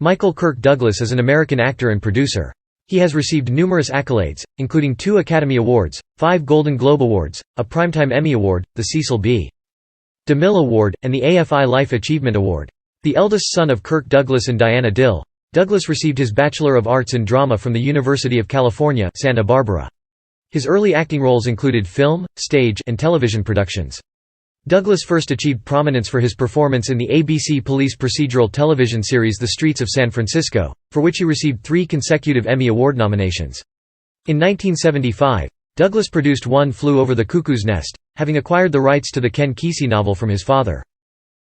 Michael Kirk Douglas is an American actor and producer. He has received numerous accolades, including 2 Academy Awards, 5 Golden Globe Awards, a Primetime Emmy Award, the Cecil B. DeMille Award, and the AFI Life Achievement Award. The eldest son of Kirk Douglas and Diana Dill, Douglas received his Bachelor of Arts in Drama from the University of California, Santa Barbara. His early acting roles included film, stage, and television productions. Douglas first achieved prominence for his performance in the ABC police procedural television series The Streets of San Francisco, for which he received 3 consecutive Emmy Award nominations. In 1975, Douglas produced One Flew Over the Cuckoo's Nest, having acquired the rights to the Ken Kesey novel from his father.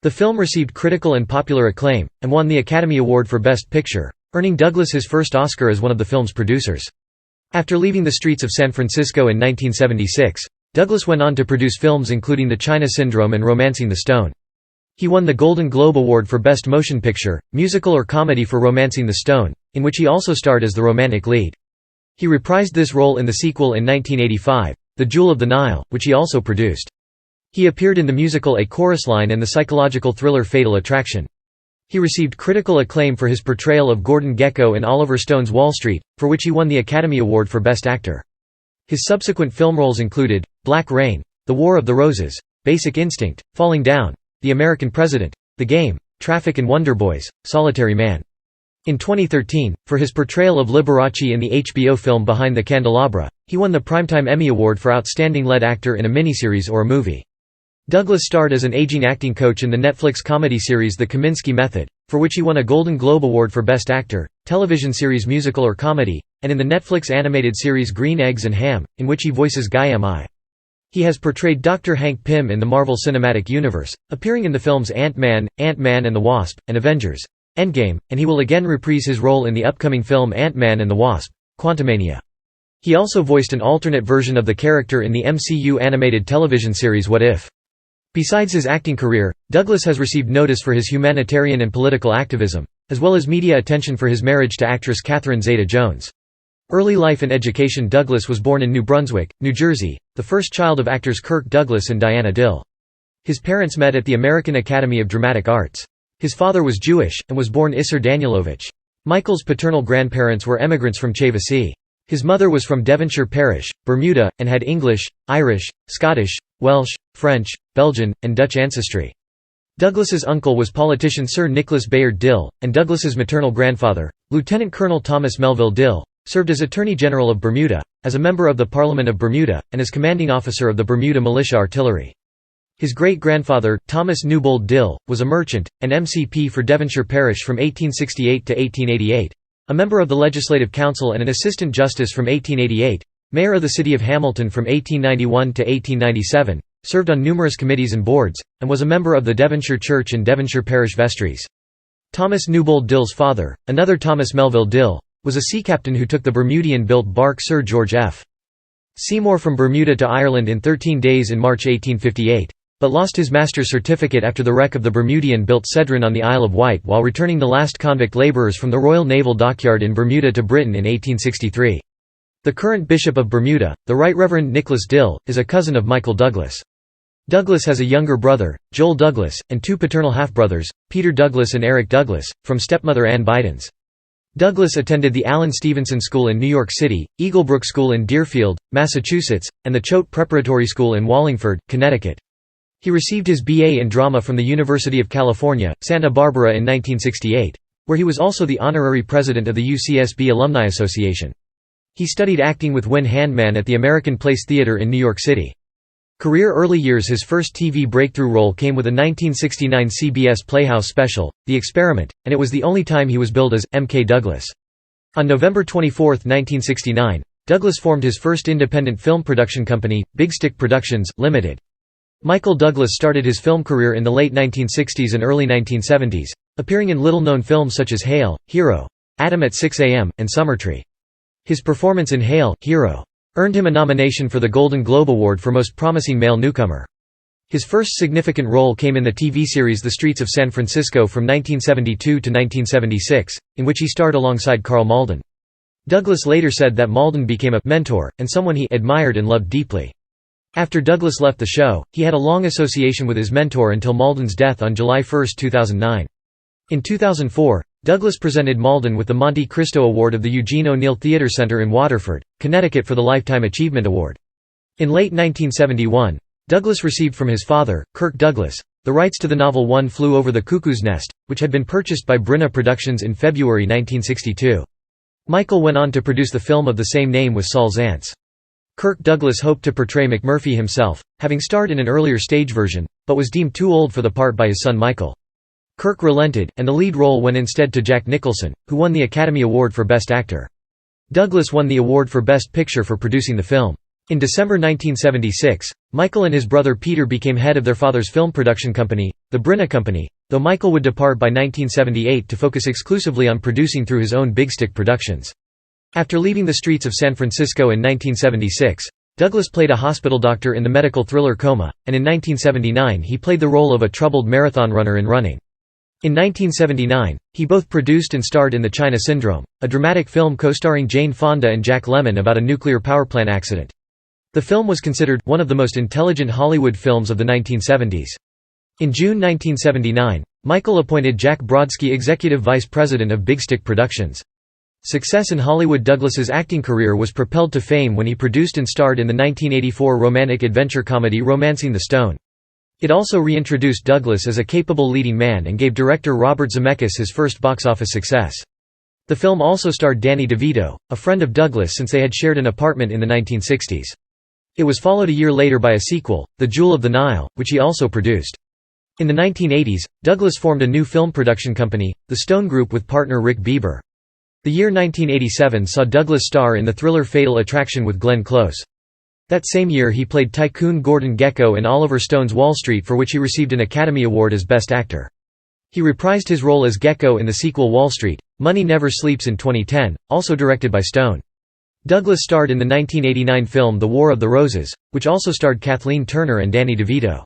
The film received critical and popular acclaim, and won the Academy Award for Best Picture, earning Douglas his first Oscar as one of the film's producers. After leaving The Streets of San Francisco in 1976, Douglas went on to produce films including The China Syndrome and Romancing the Stone. He won the Golden Globe Award for Best Motion Picture, Musical or Comedy for Romancing the Stone, in which he also starred as the romantic lead. He reprised this role in the sequel in 1985, The Jewel of the Nile, which he also produced. He appeared in the musical A Chorus Line and the psychological thriller Fatal Attraction. He received critical acclaim for his portrayal of Gordon Gekko in Oliver Stone's Wall Street, for which he won the Academy Award for Best Actor. His subsequent film roles included Black Rain, The War of the Roses, Basic Instinct, Falling Down, The American President, The Game, Traffic and Wonder Boys, Solitary Man. In 2013, for his portrayal of Liberace in the HBO film Behind the Candelabra, he won the Primetime Emmy Award for Outstanding Lead Actor in a Miniseries or a Movie. Douglas starred as an aging acting coach in the Netflix comedy series The Kaminsky Method, for which he won a Golden Globe Award for Best Actor, television series Musical or Comedy, and in the Netflix animated series Green Eggs and Ham, in which he voices Guy M.I. He has portrayed Dr. Hank Pym in the Marvel Cinematic Universe, appearing in the films Ant-Man, Ant-Man and the Wasp, and Avengers: Endgame, and he will again reprise his role in the upcoming film Ant-Man and the Wasp: Quantumania. He also voiced an alternate version of the character in the MCU animated television series What If? Besides his acting career, Douglas has received notice for his humanitarian and political activism, as well as media attention for his marriage to actress Catherine Zeta-Jones. Early life and education. Douglas was born in New Brunswick, New Jersey, the first child of actors Kirk Douglas and Diana Dill. His parents met at the American Academy of Dramatic Arts. His father was Jewish, and was born Isser Danielovich. Michael's paternal grandparents were emigrants from Chevasee. His mother was from Devonshire Parish, Bermuda, and had English, Irish, Scottish, Welsh, French, Belgian, and Dutch ancestry. Douglas's uncle was politician Sir Nicholas Bayard Dill, and Douglas's maternal grandfather, Lieutenant Colonel Thomas Melville Dill, served as Attorney General of Bermuda, as a member of the Parliament of Bermuda, and as commanding officer of the Bermuda Militia Artillery. His great-grandfather, Thomas Newbold Dill, was a merchant, and MCP for Devonshire Parish from 1868 to 1888, a member of the Legislative Council and an assistant justice from 1888, mayor of the city of Hamilton from 1891 to 1897, served on numerous committees and boards, and was a member of the Devonshire Church and Devonshire Parish Vestries. Thomas Newbold Dill's father, another Thomas Melville Dill, was a sea captain who took the Bermudian-built bark Sir George F. Seymour from Bermuda to Ireland in 13 days in March 1858, but lost his master's certificate after the wreck of the Bermudian-built Cedron on the Isle of Wight while returning the last convict labourers from the Royal Naval Dockyard in Bermuda to Britain in 1863. The current Bishop of Bermuda, the Right Reverend Nicholas Dill, is a cousin of Michael Douglas. Douglas has a younger brother, Joel Douglas, and 2 paternal half-brothers, Peter Douglas and Eric Douglas, from stepmother Ann Bidens. Douglas attended the Allen Stevenson School in New York City, Eaglebrook School in Deerfield, Massachusetts, and the Choate Preparatory School in Wallingford, Connecticut. He received his B.A. in drama from the University of California, Santa Barbara in 1968, where he was also the honorary president of the UCSB Alumni Association. He studied acting with Win Handman at the American Place Theater in New York City. Career early years. His first TV breakthrough role came with a 1969 CBS Playhouse special, The Experiment, and it was the only time he was billed as M.K. Douglas. On November 24, 1969, Douglas formed his first independent film production company, Big Stick Productions, Limited. Michael Douglas started his film career in the late 1960s and early 1970s, appearing in little-known films such as Hail, Hero, Adam at 6 a.m., and Summertree. His performance in Hail, Hero, earned him a nomination for the Golden Globe Award for Most Promising Male Newcomer. His first significant role came in the TV series The Streets of San Francisco from 1972 to 1976, in which he starred alongside Karl Malden. Douglas later said that Malden became a mentor, and someone he admired and loved deeply. After Douglas left the show, he had a long association with his mentor until Malden's death on July 1, 2009. In 2004, Douglas presented Malden with the Monte Cristo Award of the Eugene O'Neill Theatre Center in Waterford, Connecticut for the Lifetime Achievement Award. In late 1971, Douglas received from his father, Kirk Douglas, the rights to the novel One Flew Over the Cuckoo's Nest, which had been purchased by Bryna Productions in February 1962. Michael went on to produce the film of the same name with Saul Zaentz. Kirk Douglas hoped to portray McMurphy himself, having starred in an earlier stage version, but was deemed too old for the part by his son Michael. Kirk relented, and the lead role went instead to Jack Nicholson, who won the Academy Award for Best Actor. Douglas won the award for Best Picture for producing the film. In December 1976, Michael and his brother Peter became head of their father's film production company, the Bryna Company, though Michael would depart by 1978 to focus exclusively on producing through his own Big Stick Productions. After leaving the streets of San Francisco in 1976, Douglas played a hospital doctor in the medical thriller Coma, and in 1979 he played the role of a troubled marathon runner in Running. In 1979, he both produced and starred in The China Syndrome, a dramatic film co-starring Jane Fonda and Jack Lemmon about a nuclear power plant accident. The film was considered one of the most intelligent Hollywood films of the 1970s. In June 1979, Michael appointed Jack Brodsky executive vice president of Big Stick Productions. Success in Hollywood. Douglas's acting career was propelled to fame when he produced and starred in the 1984 romantic adventure comedy Romancing the Stone. It also reintroduced Douglas as a capable leading man and gave director Robert Zemeckis his first box office success. The film also starred Danny DeVito, a friend of Douglas since they had shared an apartment in the 1960s. It was followed a year later by a sequel, The Jewel of the Nile, which he also produced. In the 1980s, Douglas formed a new film production company, the Stone Group, with partner Rick Bieber. The year 1987 saw Douglas star in the thriller Fatal Attraction with Glenn Close. That same year he played tycoon Gordon Gekko in Oliver Stone's Wall Street, for which he received an Academy Award as Best Actor. He reprised his role as Gekko in the sequel Wall Street, Money Never Sleeps in 2010, also directed by Stone. Douglas starred in the 1989 film The War of the Roses, which also starred Kathleen Turner and Danny DeVito.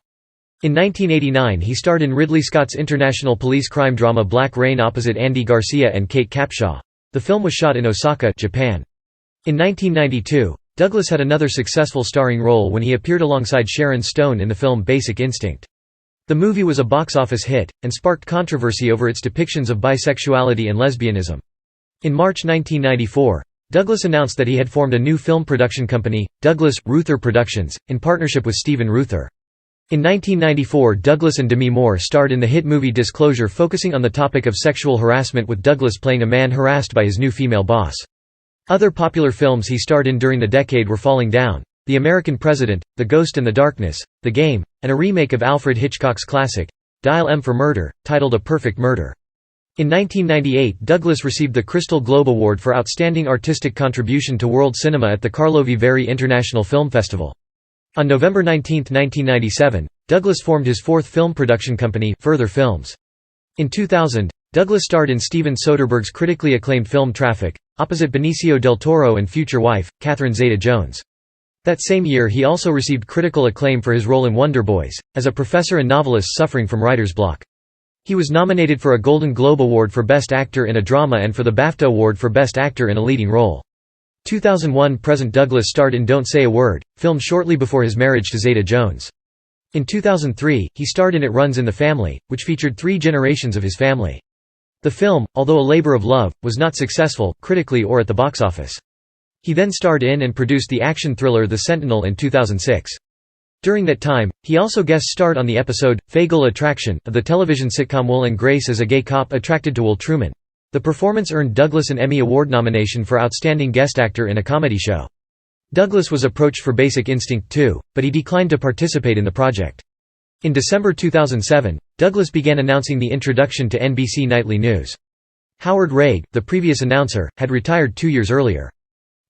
In 1989 he starred in Ridley Scott's international police crime drama Black Rain opposite Andy Garcia and Kate Capshaw. The film was shot in Osaka, Japan. In 1992, Douglas had another successful starring role when he appeared alongside Sharon Stone in the film Basic Instinct. The movie was a box office hit, and sparked controversy over its depictions of bisexuality and lesbianism. In March 1994, Douglas announced that he had formed a new film production company, Douglas – Ruther Productions, in partnership with Stephen Ruther. In 1994 Douglas and Demi Moore starred in the hit movie Disclosure, focusing on the topic of sexual harassment, with Douglas playing a man harassed by his new female boss. Other popular films he starred in during the decade were Falling Down, The American President, The Ghost and the Darkness, The Game, and a remake of Alfred Hitchcock's classic, Dial M for Murder, titled A Perfect Murder. In 1998 Douglas received the Crystal Globe Award for Outstanding Artistic Contribution to World Cinema at the Karlovy Vary International Film Festival. On November 19, 1997, Douglas formed his fourth film production company, Further Films. In 2000, Douglas starred in Steven Soderbergh's critically acclaimed film Traffic, opposite Benicio del Toro and future wife, Catherine Zeta-Jones. That same year he also received critical acclaim for his role in Wonder Boys, as a professor and novelist suffering from writer's block. He was nominated for a Golden Globe Award for Best Actor in a Drama and for the BAFTA Award for Best Actor in a Leading Role. 2001 Present Douglas starred in Don't Say a Word, filmed shortly before his marriage to Zeta-Jones. In 2003, he starred in It Runs in the Family, which featured 3 generations of his family. The film, although a labor of love, was not successful, critically or at the box office. He then starred in and produced the action thriller The Sentinel in 2006. During that time, he also guest-starred on the episode, Fatal Attraction, of the television sitcom Will and Grace as a gay cop attracted to Will Truman. The performance earned Douglas an Emmy Award nomination for Outstanding Guest Actor in a Comedy Show. Douglas was approached for Basic Instinct 2, but he declined to participate in the project. In December 2007, Douglas began announcing the introduction to NBC Nightly News. Howard Raig, the previous announcer, had retired 2 years earlier.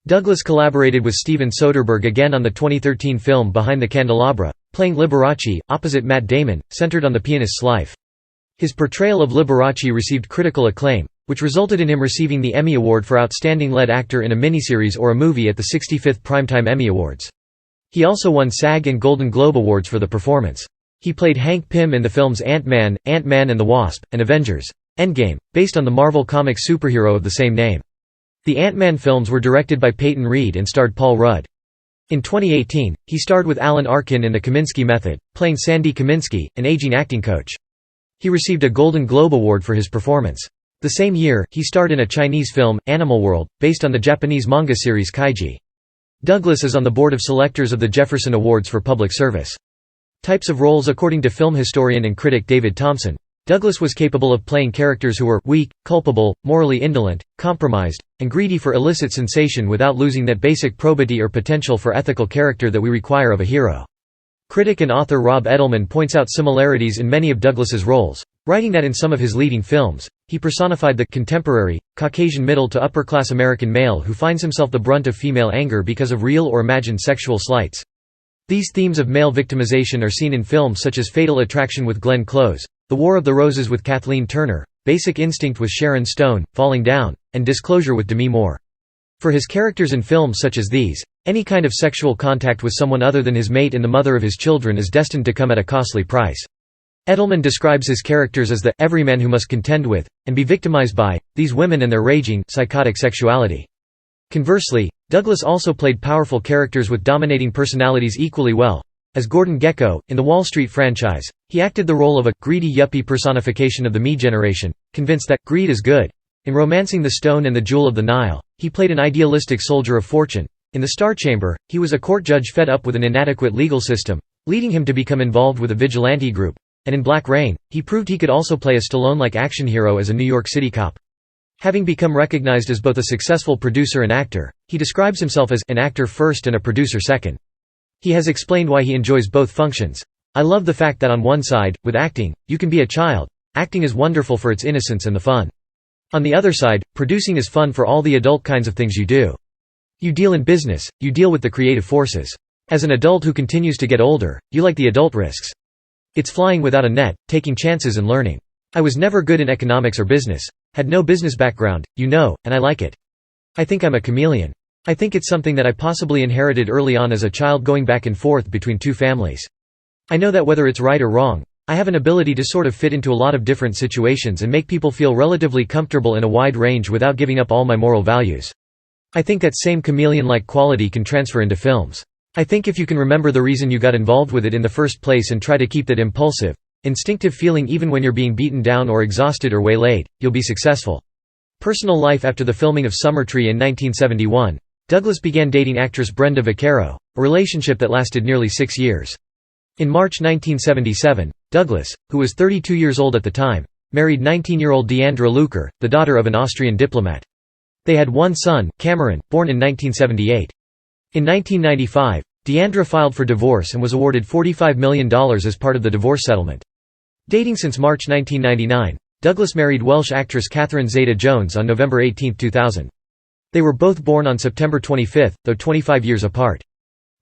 Douglas collaborated with Steven Soderbergh again on the 2013 film Behind the Candelabra, playing Liberace, opposite Matt Damon, centered on the pianist's life. His portrayal of Liberace received critical acclaim, which resulted in him receiving the Emmy Award for Outstanding Lead Actor in a Miniseries or a Movie at the 65th Primetime Emmy Awards. He also won SAG and Golden Globe Awards for the performance. He played Hank Pym in the films Ant-Man, Ant-Man and the Wasp, and Avengers: Endgame, based on the Marvel Comics superhero of the same name. The Ant-Man films were directed by Peyton Reed and starred Paul Rudd. In 2018, he starred with Alan Arkin in The Kaminsky Method, playing Sandy Kaminsky, an aging acting coach. He received a Golden Globe Award for his performance. The same year, he starred in a Chinese film, Animal World, based on the Japanese manga series Kaiji. Douglas is on the board of selectors of the Jefferson Awards for Public Service. Types of roles. According to film historian and critic David Thompson, Douglas was capable of playing characters who were weak, culpable, morally indolent, compromised, and greedy for illicit sensation without losing that basic probity or potential for ethical character that we require of a hero. Critic and author Rob Edelman points out similarities in many of Douglas's roles, writing that in some of his leading films, he personified the contemporary, Caucasian middle to upper-class American male who finds himself the brunt of female anger because of real or imagined sexual slights. These themes of male victimization are seen in films such as Fatal Attraction with Glenn Close, The War of the Roses with Kathleen Turner, Basic Instinct with Sharon Stone, Falling Down, and Disclosure with Demi Moore. For his characters in films such as these, any kind of sexual contact with someone other than his mate and the mother of his children is destined to come at a costly price. Edelman describes his characters as the everyman who must contend with, and be victimized by, these women and their raging, psychotic sexuality. Conversely, Douglas also played powerful characters with dominating personalities equally well. As Gordon Gekko, in the Wall Street franchise, he acted the role of a greedy yuppie personification of the me generation, convinced that greed is good. In Romancing the Stone and the Jewel of the Nile, he played an idealistic soldier of fortune. In The Star Chamber, he was a court judge fed up with an inadequate legal system, leading him to become involved with a vigilante group. And in Black Rain, he proved he could also play a Stallone-like action hero as a New York City cop. Having become recognized as both a successful producer and actor, he describes himself as an actor first and a producer second. He has explained why he enjoys both functions. I love the fact that on one side, with acting, you can be a child. Acting is wonderful for its innocence and the fun. On the other side, producing is fun for all the adult kinds of things you do. You deal in business, you deal with the creative forces. As an adult who continues to get older, you like the adult risks. It's flying without a net, taking chances and learning. I was never good in economics or business. Had no business background, and I like it. I think I'm a chameleon. I think it's something that I possibly inherited early on as a child, going back and forth between two families. I know that whether it's right or wrong, I have an ability to sort of fit into a lot of different situations and make people feel relatively comfortable in a wide range without giving up all my moral values. I think that same chameleon-like quality can transfer into films. I think if you can remember the reason you got involved with it in the first place and try to keep that impulsive, instinctive feeling even when you're being beaten down or exhausted or waylaid, you'll be successful. Personal life. After the filming of Summertree in 1971, Douglas began dating actress Brenda Vaccaro, a relationship that lasted nearly 6 years. In March 1977, Douglas, who was 32 years old at the time, married 19-year-old Deandra Luker, the daughter of an Austrian diplomat. They had one son, Cameron, born in 1978. In 1995, Deandra filed for divorce and was awarded $45 million as part of the divorce settlement. Dating since March 1999, Douglas married Welsh actress Catherine Zeta-Jones on November 18, 2000. They were both born on September 25, though 25 years apart.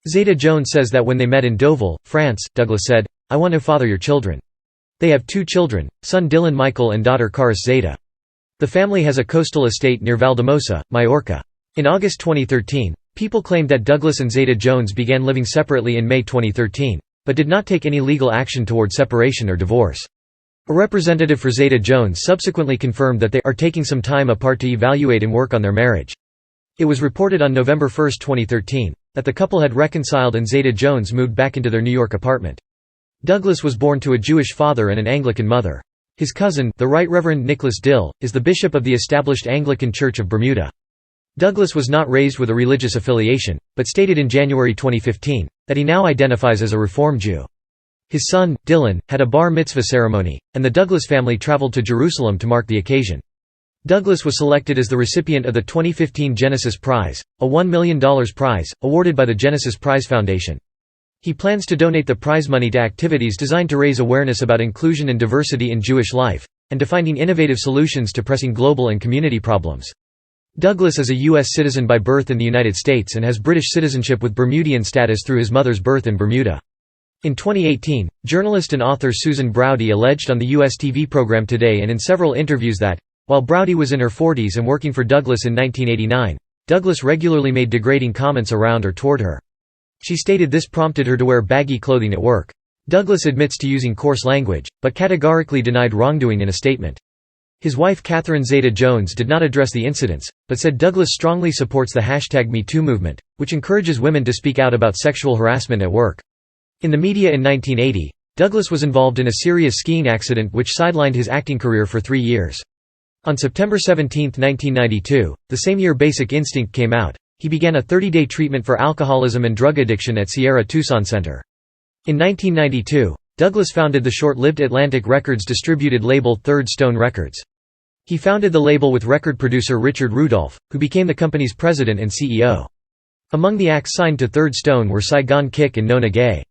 Zeta-Jones says that when they met in Deauville, France, Douglas said, "I want to father your children." They have 2 children, son Dylan Michael and daughter Karis Zeta. The family has a coastal estate near Valdemosa, Majorca. In August 2013, people claimed that Douglas and Zeta-Jones began living separately in May 2013, but did not take any legal action toward separation or divorce. A representative for Zeta-Jones subsequently confirmed that they are taking some time apart to evaluate and work on their marriage. It was reported on November 1, 2013, that the couple had reconciled and Zeta-Jones moved back into their New York apartment. Douglas was born to a Jewish father and an Anglican mother. His cousin, the Right Reverend Nicholas Dill, is the bishop of the established Anglican Church of Bermuda. Douglas was not raised with a religious affiliation, but stated in January 2015, that he now identifies as a Reform Jew. His son, Dylan, had a bar mitzvah ceremony, and the Douglas family traveled to Jerusalem to mark the occasion. Douglas was selected as the recipient of the 2015 Genesis Prize, a $1 million prize, awarded by the Genesis Prize Foundation. He plans to donate the prize money to activities designed to raise awareness about inclusion and diversity in Jewish life, and to finding innovative solutions to pressing global and community problems. Douglas is a U.S. citizen by birth in the United States and has British citizenship with Bermudian status through his mother's birth in Bermuda. In 2018, journalist and author Susan Browdy alleged on the U.S. TV program Today and in several interviews that, while Browdy was in her 40s and working for Douglas in 1989, Douglas regularly made degrading comments around or toward her. She stated this prompted her to wear baggy clothing at work. Douglas admits to using coarse language, but categorically denied wrongdoing in a statement. His wife Catherine Zeta-Jones did not address the incidents, but said Douglas strongly supports the #MeToo movement, which encourages women to speak out about sexual harassment at work. In the media in 1980, Douglas was involved in a serious skiing accident which sidelined his acting career for 3 years. On September 17, 1992, the same year Basic Instinct came out, he began a 30-day treatment for alcoholism and drug addiction at Sierra Tucson Center. In 1992, Douglas founded the short-lived Atlantic Records distributed label Third Stone Records. He founded the label with record producer Richard Rudolph, who became the company's president and CEO. Among the acts signed to Third Stone were Saigon Kick and Nona Gay.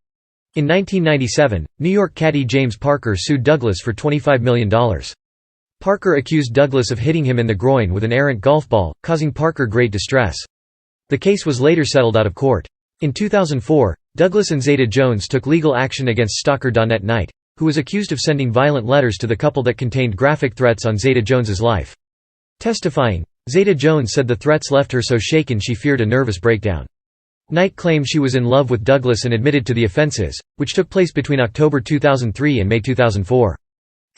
In 1997, New York caddy James Parker sued Douglas for $25 million. Parker accused Douglas of hitting him in the groin with an errant golf ball, causing Parker great distress. The case was later settled out of court. In 2004, Douglas and Zeta Jones took legal action against stalker Dawnette Knight, who was accused of sending violent letters to the couple that contained graphic threats on Zeta Jones's life. Testifying, Zeta Jones said the threats left her so shaken she feared a nervous breakdown. Knight claimed she was in love with Douglas and admitted to the offenses, which took place between October 2003 and May 2004.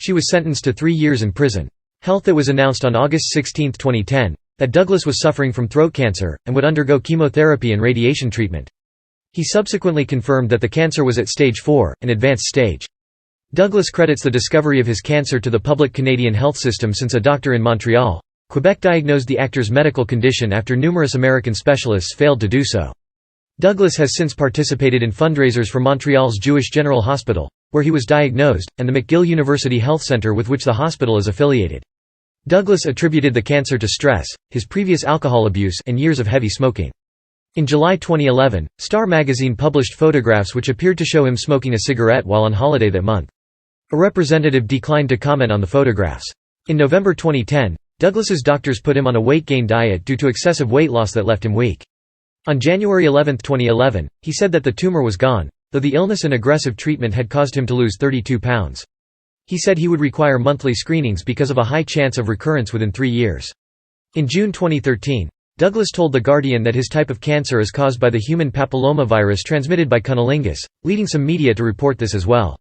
She was sentenced to 3 years in prison. Health. It was announced on August 16, 2010, that Douglas was suffering from throat cancer, and would undergo chemotherapy and radiation treatment. He subsequently confirmed that the cancer was at stage 4, an advanced stage. Douglas credits the discovery of his cancer to the public Canadian health system since a doctor in Montreal, Quebec diagnosed the actor's medical condition after numerous American specialists failed to do so. Douglas has since participated in fundraisers for Montreal's Jewish General Hospital, where he was diagnosed, and the McGill University Health Centre with which the hospital is affiliated. Douglas attributed the cancer to stress, his previous alcohol abuse, and years of heavy smoking. In July 2011, Star magazine published photographs which appeared to show him smoking a cigarette while on holiday that month. A representative declined to comment on the photographs. In November 2010, Douglas's doctors put him on a weight gain diet due to excessive weight loss that left him weak. On January 11, 2011, he said that the tumor was gone, though the illness and aggressive treatment had caused him to lose 32 pounds. He said he would require monthly screenings because of a high chance of recurrence within 3 years. In June 2013, Douglas told The Guardian that his type of cancer is caused by the human papillomavirus transmitted by cunnilingus, leading some media to report this as well.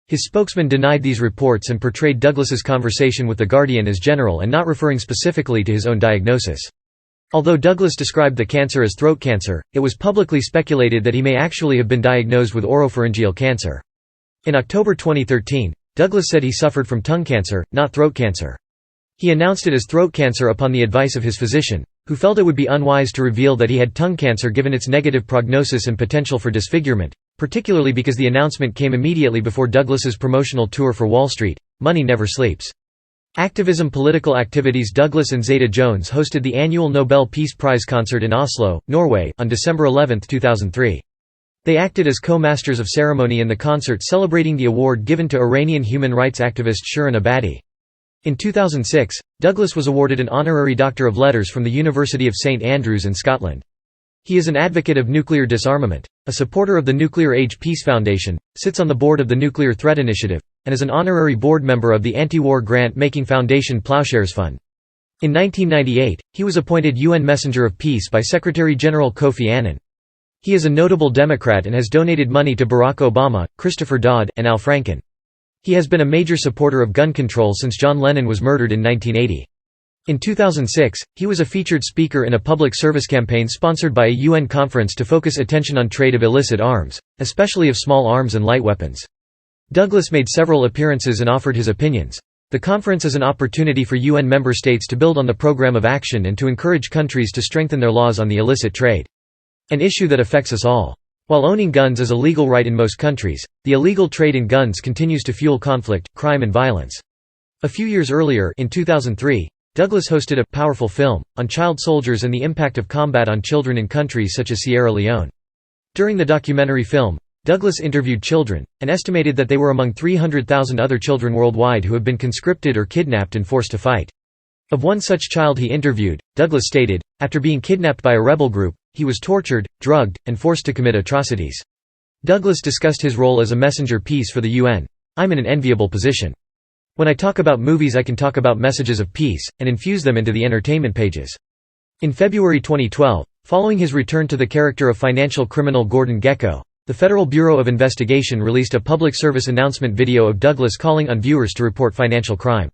His spokesman denied these reports and portrayed Douglas's conversation with The Guardian as general and not referring specifically to his own diagnosis. Although Douglas described the cancer as throat cancer, it was publicly speculated that he may actually have been diagnosed with oropharyngeal cancer. In October 2013, Douglas said he suffered from tongue cancer, not throat cancer. He announced it as throat cancer upon the advice of his physician, who felt it would be unwise to reveal that he had tongue cancer given its negative prognosis and potential for disfigurement, particularly because the announcement came immediately before Douglas's promotional tour for Wall Street, Money Never Sleeps. Activism. Political activities. Douglas and Zeta Jones hosted the annual Nobel Peace Prize concert in Oslo, Norway, on December 11, 2003. They acted as co-masters of ceremony in the concert celebrating the award given to Iranian human rights activist Shirin Ebadi. In 2006, Douglas was awarded an honorary Doctor of Letters from the University of St Andrews in Scotland. He is an advocate of nuclear disarmament, a supporter of the Nuclear Age Peace Foundation, sits on the board of the Nuclear Threat Initiative, and is an honorary board member of the anti-war grant-making foundation Ploughshares Fund. In 1998, he was appointed UN Messenger of Peace by Secretary-General Kofi Annan. He is a notable Democrat and has donated money to Barack Obama, Christopher Dodd, and Al Franken. He has been a major supporter of gun control since John Lennon was murdered in 1980. In 2006, he was a featured speaker in a public service campaign sponsored by a UN conference to focus attention on trade of illicit arms, especially of small arms and light weapons. Douglas made several appearances and offered his opinions. The conference is an opportunity for UN member states to build on the program of action and to encourage countries to strengthen their laws on the illicit trade. An issue that affects us all. While owning guns is a legal right in most countries, the illegal trade in guns continues to fuel conflict, crime and violence. A few years earlier, in 2003, Douglas hosted a powerful film on child soldiers and the impact of combat on children in countries such as Sierra Leone. During the documentary film, Douglas interviewed children, and estimated that they were among 300,000 other children worldwide who have been conscripted or kidnapped and forced to fight. Of one such child he interviewed, Douglas stated, after being kidnapped by a rebel group, he was tortured, drugged, and forced to commit atrocities. Douglas discussed his role as a messenger peace for the UN. "I'm in an enviable position. When I talk about movies I can talk about messages of peace, and infuse them into the entertainment pages." In February 2012, following his return to the character of financial criminal Gordon Gekko, the Federal Bureau of Investigation released a public service announcement video of Douglas calling on viewers to report financial crime.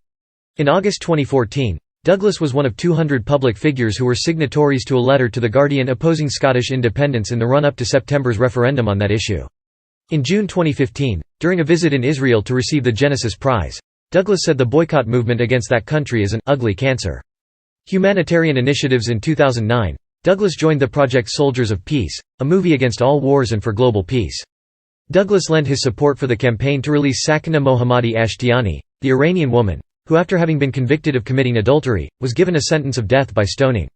In August 2014, Douglas was one of 200 public figures who were signatories to a letter to The Guardian opposing Scottish independence in the run-up to September's referendum on that issue. In June 2015, during a visit in Israel to receive the Genesis Prize, Douglas said the boycott movement against that country is an ugly cancer. Humanitarian initiatives. In 2009, Douglas joined the project Soldiers of Peace, a movie against all wars and for global peace. Douglas lent his support for the campaign to release Sakina Mohammadi Ashtiani, the Iranian woman, who after having been convicted of committing adultery, was given a sentence of death by stoning.